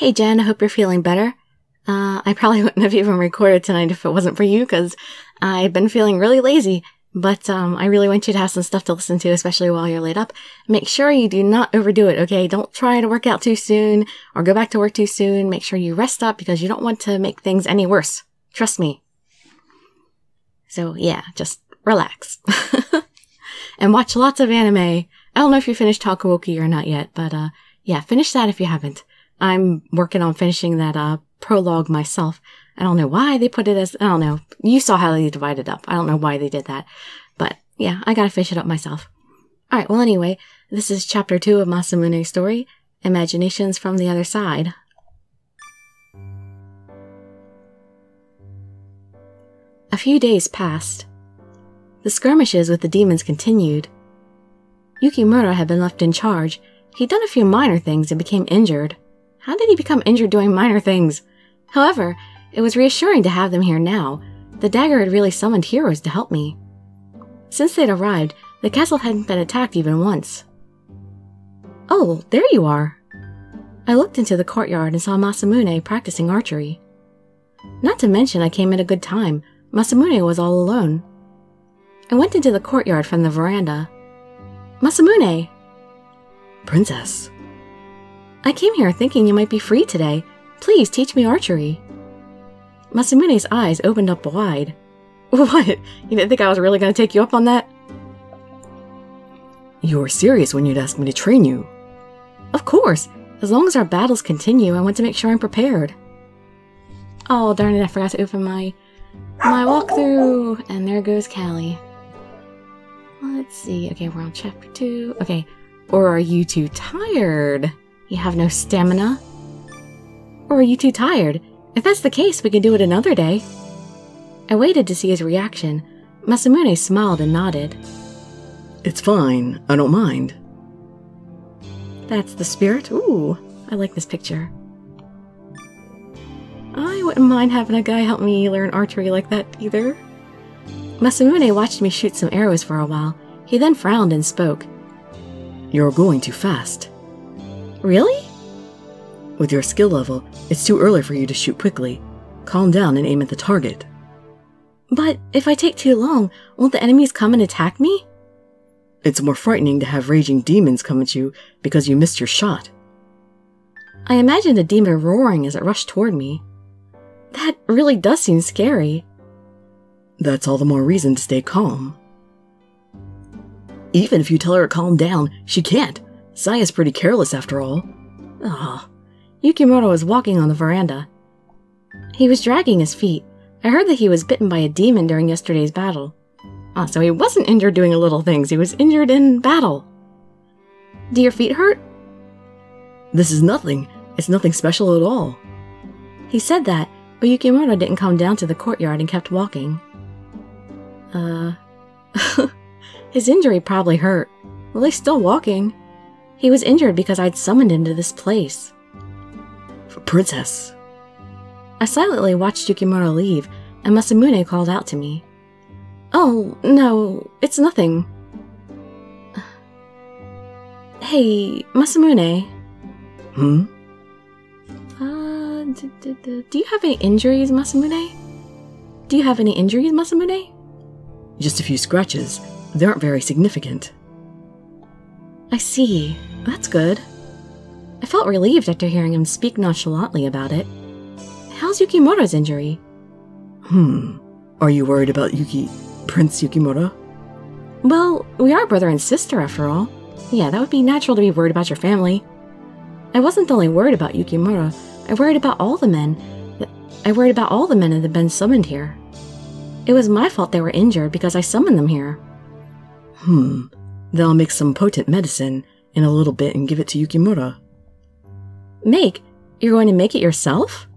Hey Jen, I hope you're feeling better. I probably wouldn't have even recorded tonight if it wasn't for you, because I've been feeling really lazy. But I really want you to have some stuff to listen to, especially while you're laid up. Make sure you do not overdo it, okay? Don't try to work out too soon or go back to work too soon. Make sure you rest up because you don't want to make things any worse. Trust me. So yeah, just relax. And watch lots of anime. I don't know if you finished Takuoki or not yet, but yeah, finish that if you haven't. I'm working on finishing that prologue myself. I don't know why they put it as, I don't know. You saw how they divided up. I don't know why they did that. But yeah, I gotta finish it up myself. Alright, well anyway, this is chapter 2 of Masamune's story, Imaginations from the Other Side. A few days passed. The skirmishes with the demons continued. Yukimura had been left in charge. He'd done a few minor things and became injured. How did he become injured doing minor things? However, it was reassuring to have them here now. The dagger had really summoned heroes to help me. Since they'd arrived, the castle hadn't been attacked even once. Oh, there you are. I looked into the courtyard and saw Masamune practicing archery. Not to mention I came at a good time. Masamune was all alone. I went into the courtyard from the veranda. Masamune! Princess. I came here thinking you might be free today. Please teach me archery. Masamune's eyes opened up wide. What? You didn't think I was really going to take you up on that? You were serious when you'd asked me to train you. Of course. As long as our battles continue, I want to make sure I'm prepared. Oh, darn it, I forgot to open my walkthrough. And there goes Callie. Let's see. Okay, we're on chapter 2. Okay. Or are you too tired? You have no stamina? Or are you too tired? If that's the case, we can do it another day. I waited to see his reaction. Masamune smiled and nodded. It's fine. I don't mind. That's the spirit? Ooh, I like this picture. I wouldn't mind having a guy help me learn archery like that either. Masamune watched me shoot some arrows for a while. He then frowned and spoke. You're going too fast. Really? With your skill level, it's too early for you to shoot quickly. Calm down and aim at the target. But if I take too long, won't the enemies come and attack me? It's more frightening to have raging demons come at you because you missed your shot. I imagined a demon roaring as it rushed toward me. That really does seem scary. That's all the more reason to stay calm. Even if you tell her to calm down, she can't. Saya's pretty careless after all. Ah. Yukimura was walking on the veranda. He was dragging his feet. I heard that he was bitten by a demon during yesterday's battle. Ah, so he wasn't injured doing little things, he was injured in battle. Do your feet hurt? This is nothing. It's nothing special at all. He said that, but Yukimura didn't come down to the courtyard and kept walking. His injury probably hurt. Well, he's still walking. He was injured because I'd summoned him to this place. Princess. I silently watched Yukimura leave, and Masamune called out to me. Oh, no, it's nothing. Hey, Masamune. Hmm? Do you have any injuries, Masamune? Do you have any injuries, Masamune? Just a few scratches. They aren't very significant. I see. That's good. I felt relieved after hearing him speak nonchalantly about it. How's Yukimura's injury? Are you worried about Prince Yukimura? Well, we are brother and sister after all. Yeah, that would be natural to be worried about your family. I wasn't only worried about Yukimura, I worried about all the men. I worried about all the men that had been summoned here. It was my fault they were injured because I summoned them here. Then I'll make some potent medicine in a little bit and give it to Yukimura. Make? You're going to make it yourself?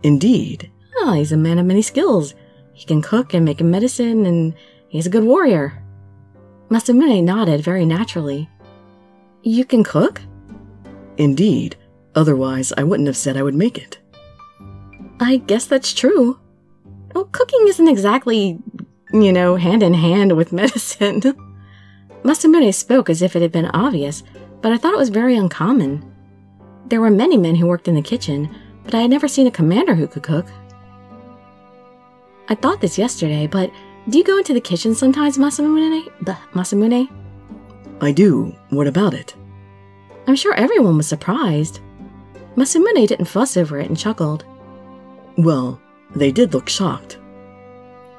Indeed. Oh, he's a man of many skills. He can cook and make a medicine, and he's a good warrior. Masamune nodded very naturally. You can cook? Indeed. Otherwise, I wouldn't have said I would make it. I guess that's true. Well, cooking isn't exactly, hand in hand with medicine. Masamune spoke as if it had been obvious, but I thought it was very uncommon. There were many men who worked in the kitchen, but I had never seen a commander who could cook. I thought this yesterday, but do you go into the kitchen sometimes, Masamune? I do. What about it? I'm sure everyone was surprised. Masamune didn't fuss over it and chuckled. Well, they did look shocked.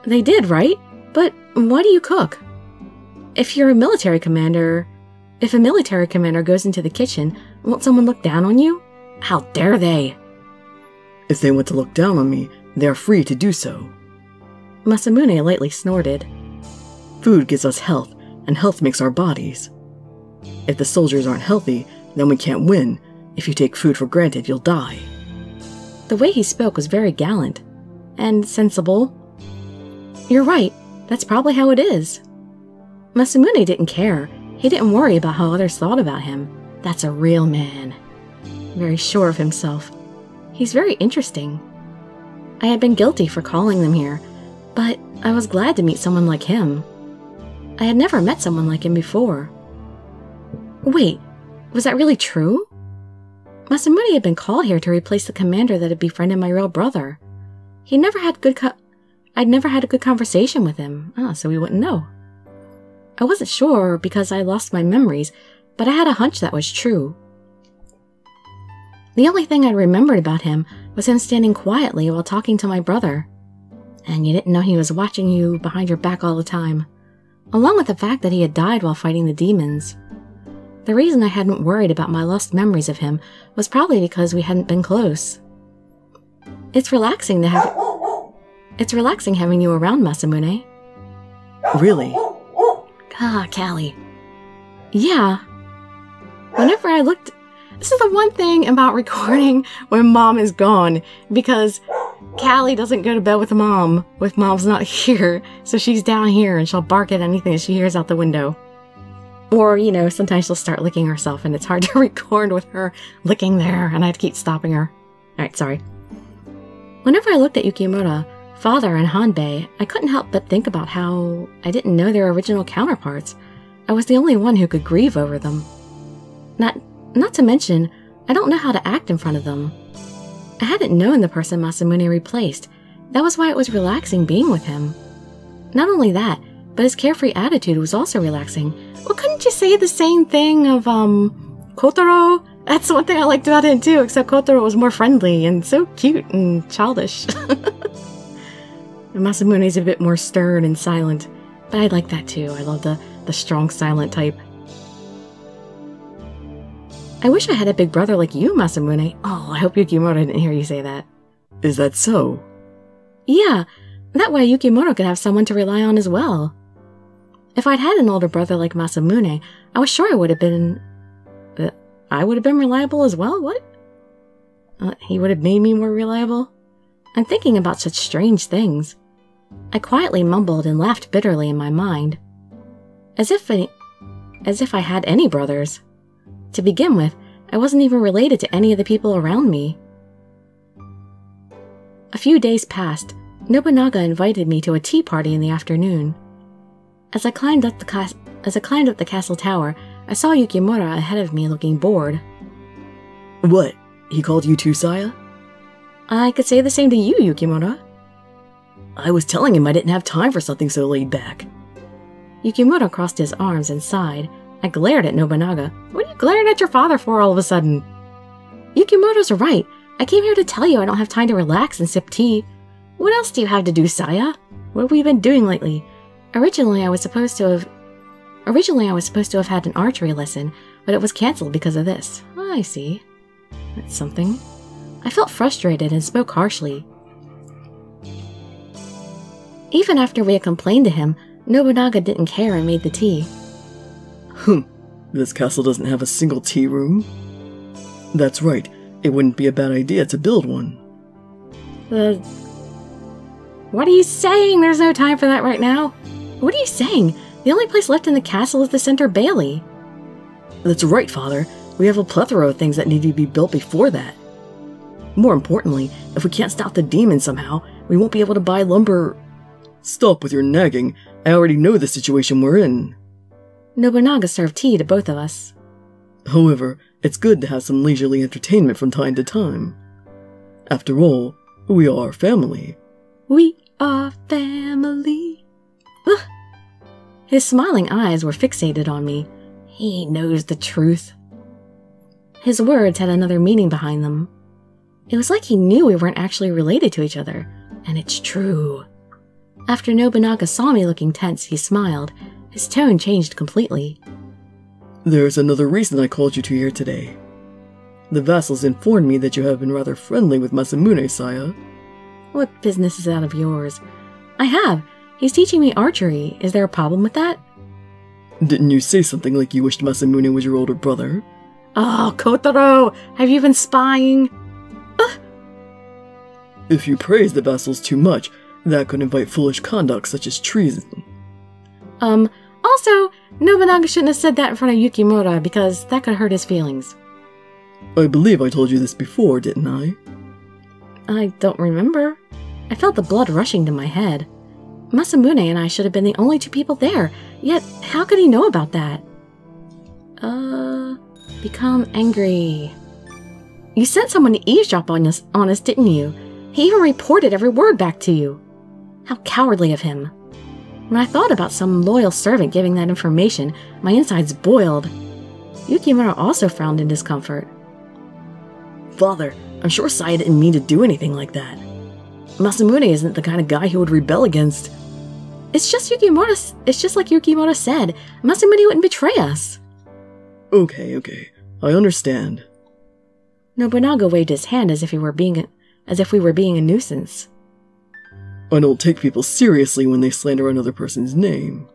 They did, right? But why do you cook? If a military commander goes into the kitchen, won't someone look down on you? How dare they? If they want to look down on me, they are free to do so. Masamune lightly snorted. Food gives us health, and health makes our bodies. If the soldiers aren't healthy, then we can't win. If you take food for granted, you'll die. The way he spoke was very gallant. And sensible. You're right, that's probably how it is. Masamune didn't care. He didn't worry about how others thought about him. That's a real man. Very sure of himself. He's very interesting. I had been guilty for calling them here, but I was glad to meet someone like him. I had never met someone like him before. Wait, was that really true? Masamune had been called here to replace the commander that had befriended my real brother. I'd never had a good conversation with him, so we wouldn't know. I wasn't sure because I lost my memories, but I had a hunch that was true. The only thing I remembered about him was him standing quietly while talking to my brother. And you didn't know he was watching you behind your back all the time, along with the fact that he had died while fighting the demons. The reason I hadn't worried about my lost memories of him was probably because we hadn't been close. It's relaxing having you around, Masamune. Really? Callie. Yeah. Whenever I looked... This is the one thing about recording when Mom is gone, because Callie doesn't go to bed with Mom if Mom's not here, so she's down here and she'll bark at anything that she hears out the window. Or, sometimes she'll start licking herself and it's hard to record with her licking there and I have to keep stopping her. Alright, sorry. Whenever I looked at Yukimura, Father, and Hanbei, I couldn't help but think about how I didn't know their original counterparts. I was the only one who could grieve over them. Not to mention, I don't know how to act in front of them. I hadn't known the person Masamune replaced. That was why it was relaxing being with him. Not only that, but his carefree attitude was also relaxing. Well, couldn't you say the same thing of, Kotaro? That's one thing I liked about him too, except Kotaro was more friendly and so cute and childish. Masamune's a bit more stern and silent, but I like that too. I love the strong, silent type. I wish I had a big brother like you, Masamune. Oh, I hope Yukimura didn't hear you say that. Is that so? Yeah, that way Yukimura could have someone to rely on as well. If I'd had an older brother like Masamune, I was sure I would have been reliable as well? What? He would have made me more reliable? I'm thinking about such strange things. I quietly mumbled and laughed bitterly in my mind. As if I had any brothers. To begin with, I wasn't even related to any of the people around me. A few days passed. Nobunaga invited me to a tea party in the afternoon. As I climbed up the castle tower, I saw Yukimura ahead of me looking bored. What? He called you too, Saya? I could say the same to you, Yukimura. I was telling him I didn't have time for something so laid back. Yukimura crossed his arms and sighed. I glared at Nobunaga. What are you glaring at your father for all of a sudden? Yukimura's right. I came here to tell you I don't have time to relax and sip tea. What else do you have to do, Saya? What have we been doing lately? Originally, I was supposed to have had an archery lesson, but it was cancelled because of this. Oh, I see. That's something. I felt frustrated and spoke harshly. Even after we had complained to him, Nobunaga didn't care and made the tea. This castle doesn't have a single tea room? That's right, it wouldn't be a bad idea to build one. What are you saying? There's no time for that right now. What are you saying? The only place left in the castle is the center bailey. That's right, Father. We have a plethora of things that need to be built before that. More importantly, if we can't stop the demon somehow, we won't be able to buy lumber. Stop with your nagging. I already know the situation we're in. Nobunaga served tea to both of us. However, it's good to have some leisurely entertainment from time to time. After all, we are family. We are family. Ugh. His smiling eyes were fixated on me. He knows the truth. His words had another meaning behind them. It was like he knew we weren't actually related to each other, and it's true. After Nobunaga saw me looking tense, he smiled. His tone changed completely. There's another reason I called you two here today. The vassals informed me that you have been rather friendly with Masamune, Saya. What business is that of yours? I have. He's teaching me archery. Is there a problem with that? Didn't you say something like you wished Masamune was your older brother? Oh, Kotaro! Have you been spying? Ugh. If you praise the vassals too much, that could invite foolish conduct such as treason. Also, Nobunaga shouldn't have said that in front of Yukimura because that could hurt his feelings. I believe I told you this before, didn't I? I don't remember. I felt the blood rushing to my head. Masamune and I should have been the only two people there, yet how could he know about that? Become angry. You sent someone to eavesdrop on us, didn't you? He even reported every word back to you. How cowardly of him. When I thought about some loyal servant giving that information, my insides boiled. Yukimura also frowned in discomfort. Father, I'm sure Saya didn't mean to do anything like that. Masamune isn't the kind of guy who would rebel against... It's just like Yukimura said. Masamune wouldn't betray us. Okay. I understand. Nobunaga waved his hand as if we were being a nuisance. I don't take people seriously when they slander another person's name.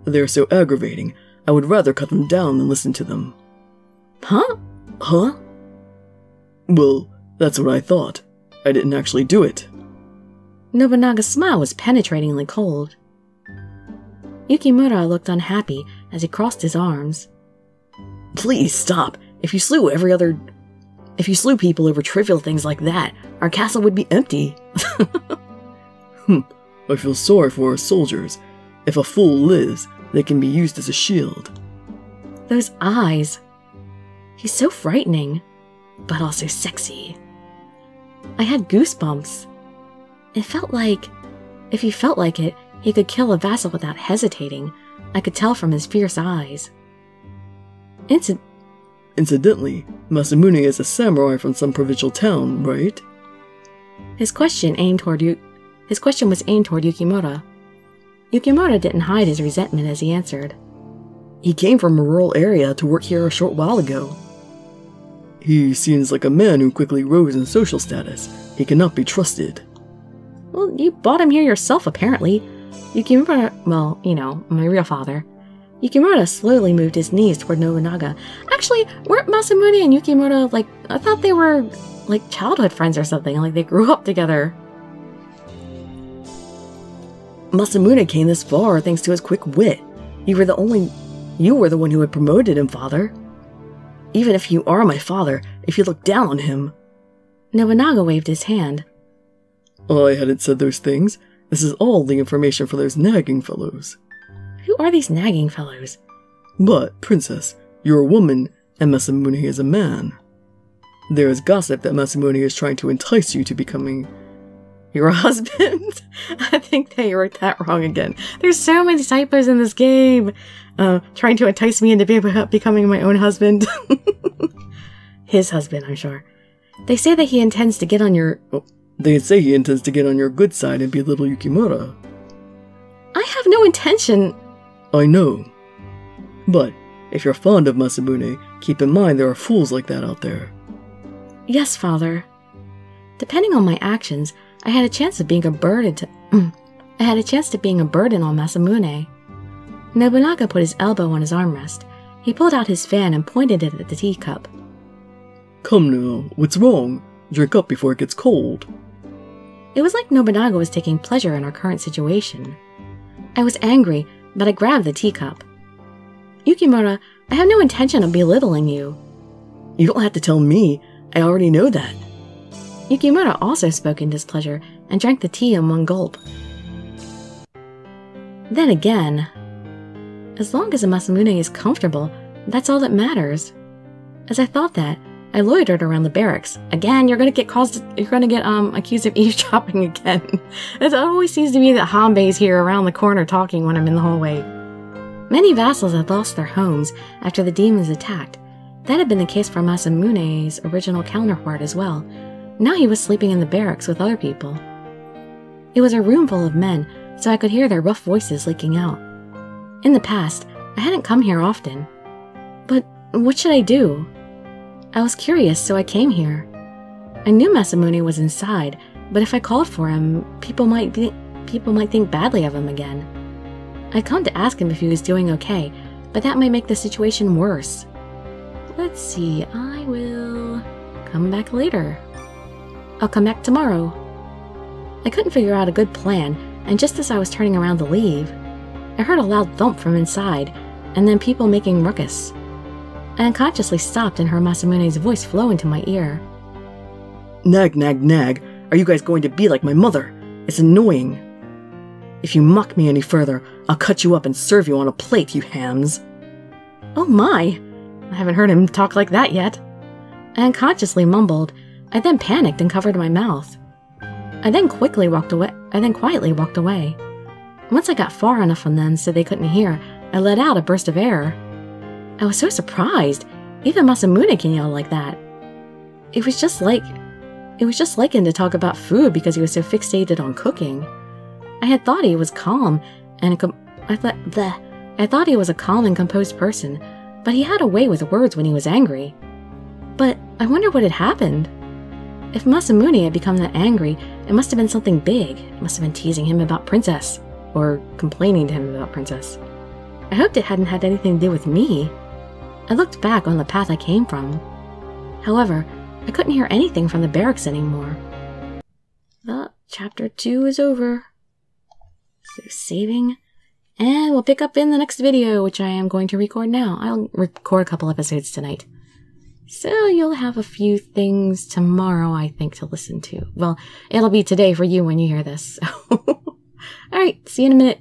They're so aggravating, I would rather cut them down than listen to them. Huh? Well, that's what I thought. I didn't actually do it. Nobunaga's smile was penetratingly cold. Yukimura looked unhappy as he crossed his arms. Please stop. If you slew people over trivial things like that, our castle would be empty. I feel sorry for our soldiers. If a fool lives, they can be used as a shield. Those eyes. He's so frightening, but also sexy. I had goosebumps. It felt like, if he felt like it, he could kill a vassal without hesitating. I could tell from his fierce eyes. Incidentally, Masamune is a samurai from some provincial town, right? His question was aimed toward Yukimura. Yukimura didn't hide his resentment as he answered. He came from a rural area to work here a short while ago. He seems like a man who quickly rose in social status. He cannot be trusted. Well, you brought him here yourself, apparently. Yukimura, well, you know, my real father. Yukimura slowly moved his knees toward Nobunaga. Actually, weren't Masamune and Yukimura, I thought they were, childhood friends or something, like they grew up together. Masamune came this far thanks to his quick wit. You were the one who had promoted him, father. Even if you are my father, if you look down on him... Nobunaga waved his hand. I hadn't said those things. This is all the information for those nagging fellows. Who are these nagging fellows? But, princess, you're a woman, and Masamune is a man. There is gossip that Masamune is trying to entice you to becoming... your husband? I think they wrote that wrong again. There's so many typos in this game. Trying to entice me into becoming my own husband. His husband, I'm sure. They say that he intends to get on your... They say he intends to get on your good side and belittle Yukimura. I have no intention... I know. But, if you're fond of Masamune, keep in mind there are fools like that out there. Yes, father. Depending on my actions, I had a chance of being a burden on Masamune. Nobunaga put his elbow on his armrest. He pulled out his fan and pointed it at the teacup. Come now, what's wrong? Drink up before it gets cold. It was like Nobunaga was taking pleasure in our current situation. I was angry, but I grabbed the teacup. Yukimura, I have no intention of belittling you. You don't have to tell me. I already know that. Yukimura also spoke in displeasure and drank the tea in one gulp. Then again, as long as Masamune is comfortable, that's all that matters. As I thought that, I loitered around the barracks. Again, you're gonna get accused of eavesdropping again. It always seems to be that Hanbei's here around the corner talking when I'm in the hallway. Many vassals had lost their homes after the demons attacked. That had been the case for Masamune's original counterpart as well. Now he was sleeping in the barracks with other people. It was a room full of men, so I could hear their rough voices leaking out. In the past, I hadn't come here often. But what should I do? I was curious, so I came here. I knew Masamune was inside, but if I called for him, people might think badly of him again. I'd come to ask him if he was doing okay, but that might make the situation worse. Let's see, I will come back later. I'll come back tomorrow. I couldn't figure out a good plan, and just as I was turning around to leave, I heard a loud thump from inside, and then people making ruckus. I unconsciously stopped and heard Masamune's voice flow into my ear. Nag, nag, nag. Are you guys going to be like my mother? It's annoying. If you mock me any further, I'll cut you up and serve you on a plate, you hams. Oh my! I haven't heard him talk like that yet. I unconsciously mumbled. I then panicked and covered my mouth. I then quietly walked away. Once I got far enough from them so they couldn't hear, I let out a burst of air. I was so surprised. Even Masamune can yell like that. It was just like him to talk about food because he was so fixated on cooking. I had thought he was calm and I thought he was a calm and composed person, but he had a way with words when he was angry. But I wonder what had happened. If Masamune had become that angry, it must have been something big. It must have been teasing him about Princess, or complaining to him about Princess. I hoped it hadn't had anything to do with me. I looked back on the path I came from. However, I couldn't hear anything from the barracks anymore. Well, chapter 2 is over. So saving, and we'll pick up in the next video, which I am going to record now. I'll record a couple episodes tonight. So you'll have a few things tomorrow, I think, to listen to. Well, it'll be today for you when you hear this. So. Alright, see you in a minute.